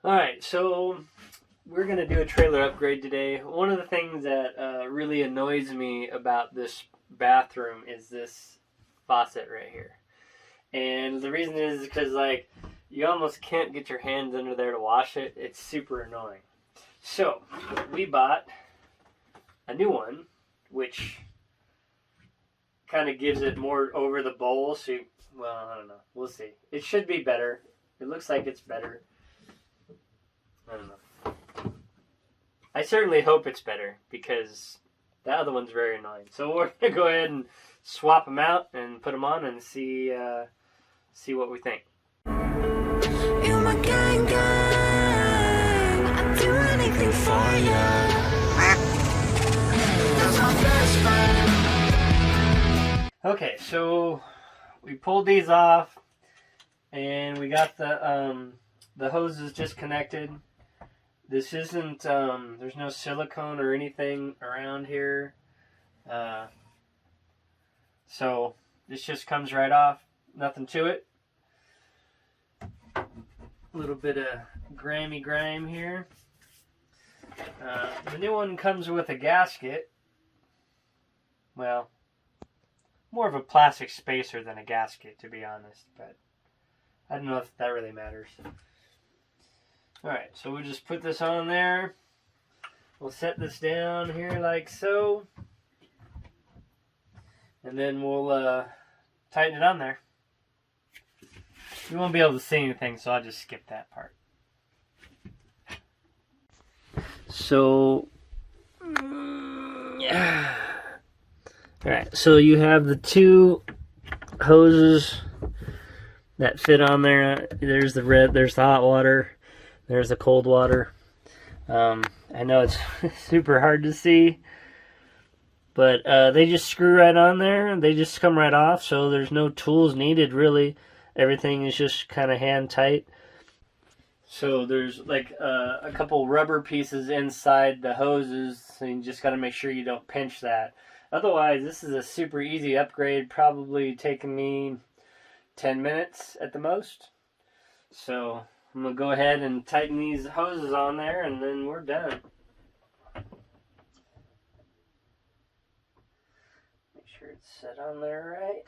Alright, so we're going to do a trailer upgrade today. One of the things that really annoys me about this bathroom is this faucet right here. And the reason is because, like, you almost can't get your hands under there to wash it. It's super annoying. So, we bought a new one, which kind of gives it more over the bowl. So, well, I don't know. We'll see. It should be better. It looks like it's better. I don't know. I certainly hope it's better because the other one's very annoying. So we're gonna go ahead and swap them out and put them on and see what we think. You're my gang, gang. I'd do anything for you. That's my best friend. Okay, so we pulled these off, and we got the hoses just connected. This isn't, there's no silicone or anything around here. So this just comes right off. Nothing to it. A little bit of grime here. The new one comes with a gasket. Well, more of a plastic spacer than a gasket, to be honest. But I don't know if that really matters. Alright, so we'll just put this on there. We'll set this down here like so. And then we'll tighten it on there. You won't be able to see anything, so I'll just skip that part. So, yeah. Alright, so you have the two hoses that fit on there. There's the red, there's the hot water. There's the cold water. I know it's super hard to see, but they just screw right on there and they just come right off, so there's no tools needed really. Everything is just kind of hand tight. So there's like a couple rubber pieces inside the hoses, so you just got to make sure you don't pinch that. Otherwise, this is a super easy upgrade, probably taking me 10 minutes at the most. So I'm going to go ahead and tighten these hoses on there, and then we're done. Make sure it's set on there right.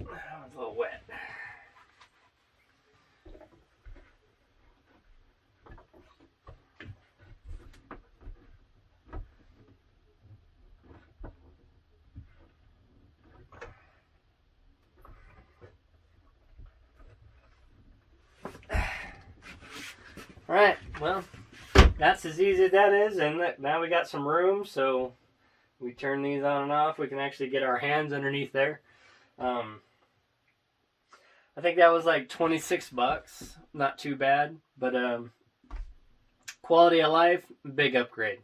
That one's a little wet. Alright, well, that's as easy as that is, and now we got some room, so we turn these on and off. We can actually get our hands underneath there. I think that was like 26 bucks. Not too bad, but quality of life, big upgrade.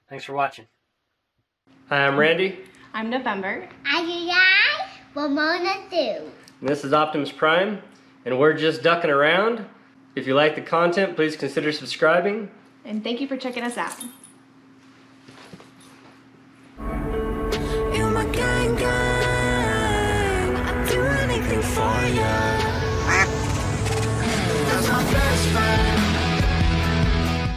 Thanks for watching. Hi, I'm Randy. I'm November. I Ramona too. And this is Optimus Prime, and we're just ducking around. If you like the content, please consider subscribing. And thank you for checking us out. You're my gang, gang. I'd do anything for you.